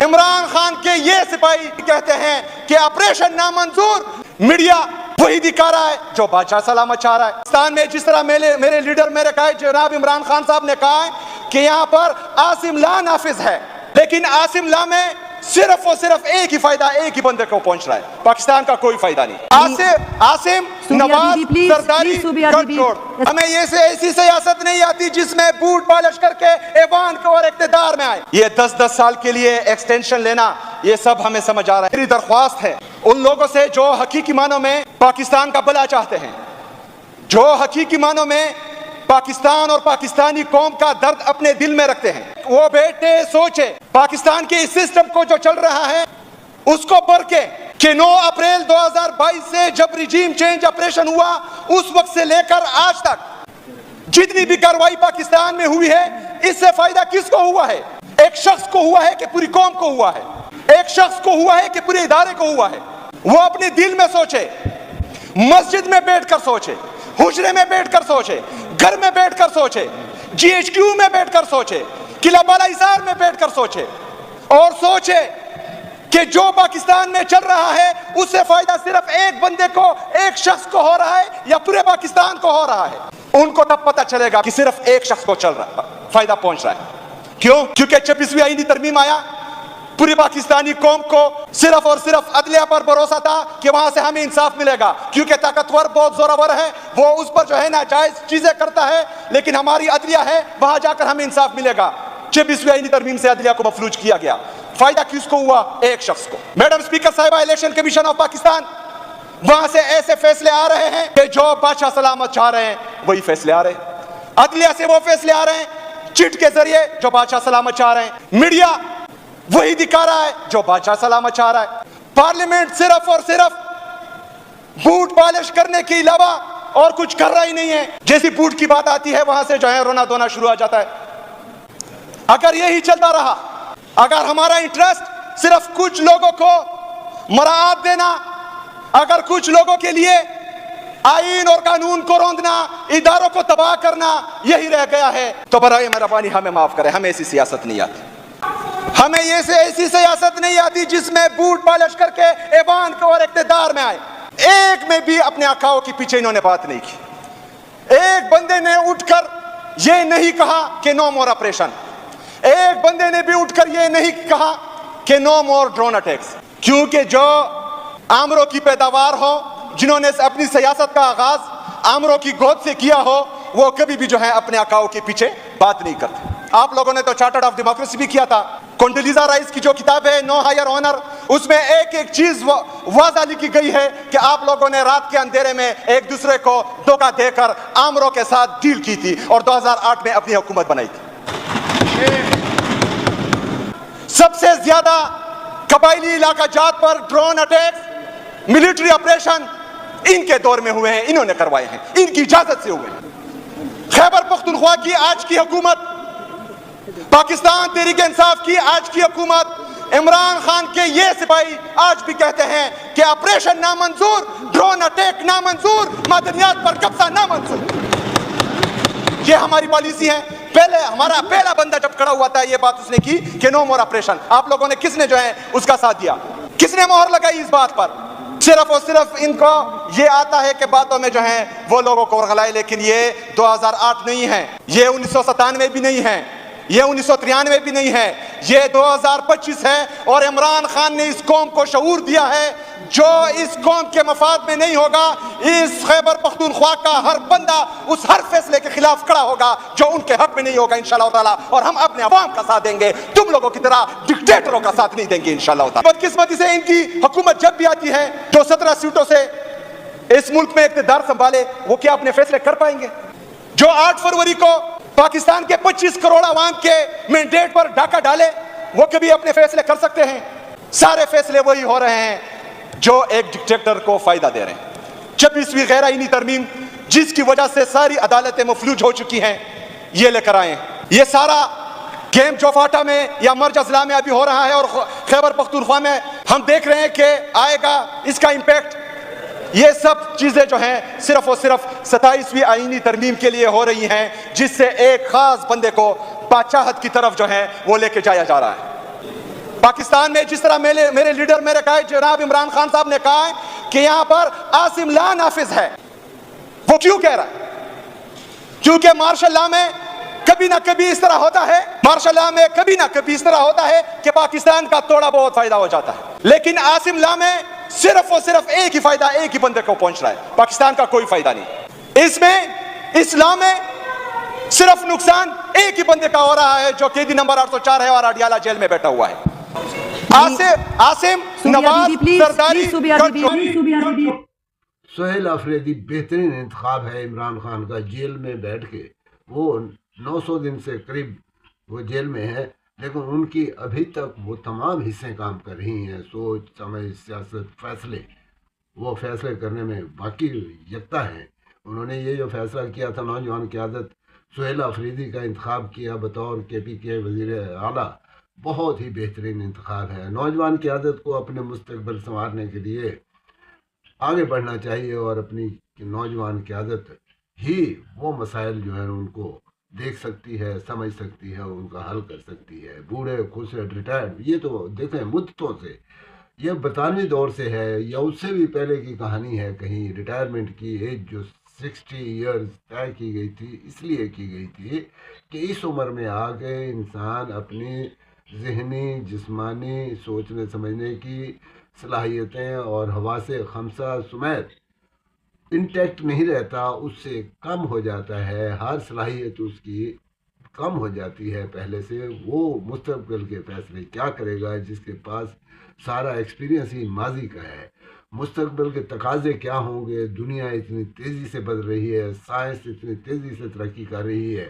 عمران خان کے یہ سپاہی کہتے ہیں کہ آپریشن نامنظور، میڈیا وہی دکھا رہا ہے جو بادشاہ سلامت چاہ رہا ہے۔ پاکستان میں جس طرح میرے لیڈر میرے کہا جناب عمران خان صاحب نے کہا ہے کہ یہاں پر عاصم لا نافذ ہے، لیکن عاصم لا میں صرف اور صرف ایک ہی فائدہ ایک ہی بندے کو پہنچ رہا ہے، پاکستان کا کوئی فائدہ نہیں۔ عاصم نواز زرداری گٹھ چھوڑ، ہمیں یہ سے ایسی سیاست نہیں آتی جس میں بوٹ پالش کر کے ایوان کو اور اقتدار میں آئے۔ یہ 10 سال کے لیے ایکسٹینشن لینا یہ سب ہمیں سمجھ آ رہا ہے۔ میری درخواست ہے ان لوگوں سے جو حقیقی معنوں میں پاکستان کا بھلا چاہتے ہیں، جو حقیقی معنوں میں پاکستان اور پاکستانی قوم کا درد اپنے دل میں رکھتے ہیں، وہ بیٹھے سوچے پاکستان کے اس سسٹم کو جو چل رہا ہے اس کو پڑھ کے کہ 9 اپریل 2022 سے جب ریجیم چینج آپریشن ہوا اس وقت سے لے کر آج تک جتنی بھی کارروائی پاکستان میں ہوئی ہے اس سے فائدہ کس کو ہوا ہے؟ ایک شخص کو ہوا ہے کہ پوری قوم کو ہوا ہے، ایک شخص کو ہوا ہے کہ پورے ادارے کو ہوا ہے۔ وہ اپنے دل میں سوچے، مسجد میں بیٹھ کر سوچے، حجرے میں بیٹھ کر سوچے، گھر میں بیٹھ کر سوچے، GHQ میں بیٹھ کر سوچے، قلعہ بالا حصار میں بیٹھ کر سوچے، اور سوچے کہ جو پاکستان میں چل رہا ہے اس سے فائدہ صرف ایک بندے کو، ایک شخص کو ہو رہا ہے یا پورے پاکستان کو ہو رہا ہے۔ ان کو تب پتہ چلے گا کہ صرف ایک شخص کو چل رہا فائدہ پہنچ رہا ہے۔ کیوں؟ کیونکہ 26ویں آئینی ترمیم آیا، پوری پاکستانی قوم کو صرف اور صرف عدلیہ پر بھروسہ تھا کہ وہاں سے ہمیں انصاف ملے گا، کیونکہ طاقتور بہت زورور ہے، وہ اس پر جو ہے ناجائز چیزیں کرتا ہے، لیکن ہماری عدلیہ ہے وہاں جا کر ہمیں انصاف ملے گا۔ 26ویں آئینی ترمیم سے عدلیہ کو مفلوج کیا گیا۔ فائدہ کس کو ہوا؟ ایک شخص کو۔ میڈم اسپیکر صاحبہ، الیکشن کمیشن آف پاکستان، وہاں سے ایسے فیصلے آ رہے ہیں کہ جو بادشاہ سلامت چاہ رہے ہیں وہی فیصلے آ رہے ہیں۔ عدلیہ سے وہ فیصلے آ رہے ہیں چٹ کے ذریعے جو بادشاہ سلامت چاہ رہے ہیں۔ میڈیا وہی دکھا رہا ہے جو بادشاہ سلامت چاہ رہا ہے۔ پارلیمنٹ صرف اور صرف بوٹ پالش کرنے کے علاوہ اور کچھ کر رہا ہی نہیں ہے۔ جیسی بوٹ کی بات آتی ہے وہاں سے جو ہے رونا دھونا شروع ہو جاتا ہے۔ اگر یہی چلتا رہا، اگر ہمارا انٹرسٹ صرف کچھ لوگوں کو مراعات دینا، اگر کچھ لوگوں کے لیے آئین اور قانون کو روندنا، اداروں کو تباہ کرنا یہی رہ گیا ہے، تو برائے مہربانی ہمیں معاف کریں، ہمیں ایسی سیاست نہیں آتی۔ ہمیں یہ سے ایسی سیاست نہیں آتی جس میں بوٹ پالش کر کے ایوان کو اور اقتدار میں آئے۔ ایک میں بھی اپنے آقاؤں کے پیچھے انہوں نے بات نہیں کی۔ ایک بندے نے اٹھ کر یہ نہیں کہا کہ نو مور آپریشن، ایک بندے نے بھی اٹھ کر یہ نہیں کہا کہ نو مور ڈرون اٹیکس، کیونکہ جو آمروں کی پیداوار ہو، جنہوں نے اپنی سیاست کا آغاز آمروں کی گود سے کیا ہو، وہ کبھی بھی جو ہے اپنے آقاؤں کے پیچھے بات نہیں کرتے۔ آپ لوگوں نے تو چارٹر آف ڈیموکریسی بھی کیا تھا۔ کنڈولیزا رائس کی جو کتاب ہے نو ہائر آنر، اس میں ایک ایک چیز واضح لکھی گئی ہے کہ آپ لوگوں نے رات کے اندھیرے میں ایک دوسرے کو دھوکہ دے کر آمروں کے ساتھ ڈیل کی تھی اور 2008 میں اپنی حکومت بنائی تھی۔ سب سے زیادہ قبائلی علاقہ جات پر drone attacks, military operation in کے دور میں ہوئے ہیں، انہوں نے کروائے ہیں، ان کی اجازت سے ہوئے ہیں۔ خیبر پختونخوا کی آج کی حکومت، پاکستان تحریک انصاف کی آج کی حکومت، عمران خان کے یہ سپاہی آج بھی کہتے ہیں کہ آپریشن نامنظور، ڈرون اٹیک نامنظور، معدنیات پر قبضہ نامنظور۔ یہ ہماری پالیسی ہے۔ پہلے ہمارا پہلا بندہ جب کھڑا ہوا تھا یہ بات اس نے کی کہ نو مور آپریشن، آپ لوگوں نے کس نے جو ہے اس کا ساتھ دیا؟ کس نے مہر لگائی اس بات پر؟ صرف اور صرف ان کو یہ آتا ہے کہ باتوں میں جو ہے وہ لوگوں کو ورغلائے، لیکن یہ 2008 نہیں ہے، یہ 1997 بھی نہیں ہے، یہ 1993 بھی نہیں ہے، یہ 2025 ہے۔ اور عمران خان نے اس قوم کو شعور دیا ہے جو اس قوم کے مفاد میں نہیں ہوگا، اس خیبر پختونخوا کا ہر بندہ اس ہر فیصلے کے خلاف کھڑا ہوگا جو ان کے حق میں نہیں ہوگا انشاءاللہ تعالی، اور ہم اپنے عوام کا ساتھ دیں گے، تم لوگوں کی طرح ڈکٹیٹروں کا ساتھ نہیں دیں گے انشاءاللہ تعالی۔ بدقسمتی سے ان کی حکومت جب بھی آتی ہے جو 17 سیٹوں سے اس ملک میں اقتدار سنبھالے، وہ کیا اپنے فیصلے کر پائیں گے؟ جو 8 فروری کو پاکستان کے 25 کروڑ عوام کے مینڈیٹ پر ڈاکہ ڈالے، وہ کبھی اپنے فیصلے کر سکتے ہیں؟ سارے فیصلے وہی ہو رہے ہیں جو ایک ڈکٹیٹر کو فائدہ دے رہے ہیں۔ 26ویں غیر آئینی ترمیم جس کی وجہ سے ساری عدالتیں مفلوج ہو چکی ہیں، یہ لے کر آئے ہیں۔ یہ سارا گیم جو فاٹا میں یا مرج اضلاع میں ابھی ہو رہا ہے اور خیبر پختونخوا میں ہم دیکھ رہے ہیں کہ آئے گا اس کا امپیکٹ، یہ سب چیزیں جو ہیں صرف اور صرف 27ویں آئینی ترمیم کے لیے ہو رہی ہیں، جس سے ایک خاص بندے کو بادشاہت کی طرف جو ہے وہ لے کے جایا جا رہا ہے۔ پاکستان میں جس طرح میرے لیڈر میرے قائد جناب عمران خان صاحب نے کہا ہے کہ یہاں پر عاصم لا نافذ ہے، وہ کیوں کہہ رہا ہے؟ کیونکہ مارشل لا میں کبھی نہ کبھی اس طرح ہوتا ہے، مارشل لا میں کبھی نہ کبھی اس طرح ہوتا ہے کہ پاکستان کا تھوڑا بہت فائدہ ہو جاتا ہے، لیکن عاصم لا میں صرف اور صرف ایک ہی فائدہ ایک ہی بندے کو پہنچ رہا ہے، پاکستان کا کوئی فائدہ نہیں۔ اس میں اسلام میں صرف نقصان ایک ہی بندے کا ہو رہا ہے جو قیدی نمبر 804 ہے اور اڈیالہ جیل میں بیٹھا ہوا ہے۔ عاصم نواز سرداری سہیل آفریدی بہترین انتخاب ہے عمران خان کا۔ جیل میں بیٹھ کے وہ 900 دن سے قریب وہ جیل میں ہے، لیکن ان کی ابھی تک وہ تمام حصے کام کر رہی ہیں، سوچ سمجھ سیاست فیصلے، وہ فیصلے کرنے میں باقی یکتا ہیں۔ انہوں نے یہ جو فیصلہ کیا تھا نوجوان قیادت سہیل آفریدی کا انتخاب کیا بطور KP کے وزیر اعلیٰ، بہت ہی بہترین انتخاب ہے۔ نوجوان قیادت کو اپنے مستقبل سنوارنے کے لیے آگے بڑھنا چاہیے اور اپنی نوجوان قیادت ہی وہ مسائل جو ہیں ان کو دیکھ سکتی ہے، سمجھ سکتی ہے، ان کا حل کر سکتی ہے۔ بوڑھے خسرے ریٹائرڈ، یہ تو دیکھیں مدتوں سے، یہ برطانوی دور سے ہے یا اس سے بھی پہلے کی کہانی ہے، کہیں ریٹائرمنٹ کی ایج جو 60 ایئرز طے کی گئی تھی، اس لیے کی گئی تھی کہ اس عمر میں آ کے انسان اپنی ذہنی جسمانی سوچنے سمجھنے کی صلاحیتیں اور حواس خمسہ سمیت انٹیکٹ نہیں رہتا، اس سے کم ہو جاتا ہے، ہر صلاحیت اس کی کم ہو جاتی ہے پہلے سے۔ وہ مستقبل کے فیصلے کیا کرے گا جس کے پاس سارا ایکسپیرینس ہی ماضی کا ہے؟ مستقبل کے تقاضے کیا ہوں گے؟ دنیا اتنی تیزی سے بدل رہی ہے، سائنس اتنی تیزی سے ترقی کر رہی ہے،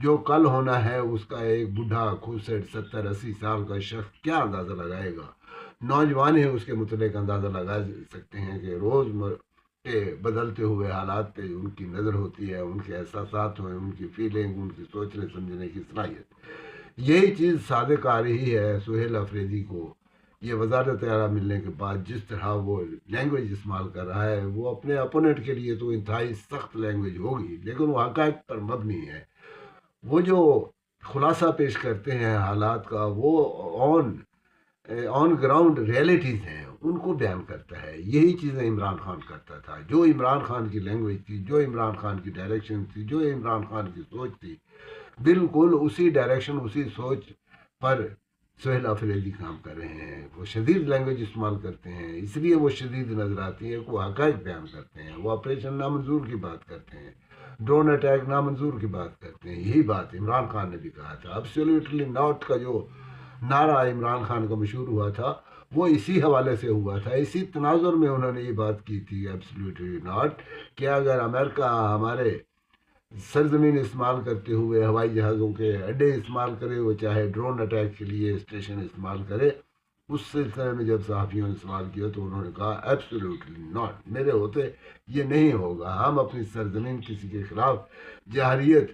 جو کل ہونا ہے اس کا ایک بوڑھا کھوسٹ 70-80 سال کا شخص کیا اندازہ لگائے گا؟ نوجوان ہی اس کے متعلق اندازہ لگا سکتے ہیں کہ روز کے بدلتے ہوئے حالات پہ ان کی نظر ہوتی ہے، ان کے احساسات ہوئے، ان کی فیلنگ، ان کی سوچنے سمجھنے کی صلاحیت۔ یہی چیز صادق آ رہی ہے سہیل آفریدی کو۔ یہ وزارت اعلیٰ ملنے کے بعد جس طرح وہ لینگویج استعمال کر رہا ہے، وہ اپنے اپوننٹ کے لیے تو انتہائی سخت لینگویج ہوگی، لیکن وہ حقائق پر مبنی ہے۔ وہ جو خلاصہ پیش کرتے ہیں حالات کا، وہ آن گراؤنڈ ریئلٹیز ہیں، ان کو بیان کرتا ہے۔ یہی چیزیں عمران خان کرتا تھا، جو عمران خان کی لینگویج تھی، جو عمران خان کی ڈائریکشن تھی، جو عمران خان کی سوچ تھی، بالکل اسی ڈائریکشن اسی سوچ پر سہیل آفریدی کام کر رہے ہیں۔ وہ شدید لینگویج استعمال کرتے ہیں، اس لیے وہ شدید نظر آتی ہے کہ وہ حقائق بیان کرتے ہیں، وہ آپریشن نامنظور کی بات کرتے ہیں، ڈرون اٹیک نامنظور کی بات کرتے ہیں۔ یہی بات عمران خان نے بھی کہا تھا۔ ایبسلیوٹلی ناٹ کا جو نعرہ عمران خان کا مشہور ہوا تھا، وہ اسی حوالے سے ہوا تھا، اسی تناظر میں انہوں نے یہ بات کی تھی ایبسلیوٹلی ناٹ، کہ اگر امریکہ ہمارے سرزمین استعمال کرتے ہوئے ہوائی جہازوں کے اڈے استعمال کرے، وہ چاہے ڈرون اٹیک کے لیے اسٹیشن استعمال کرے، اس سلسلے میں جب صحافیوں نے سوال کیا تو انہوں نے کہا ایبسلیوٹلی ناٹ، میرے ہوتے یہ نہیں ہوگا، ہم اپنی سرزمین کسی کے خلاف جہریت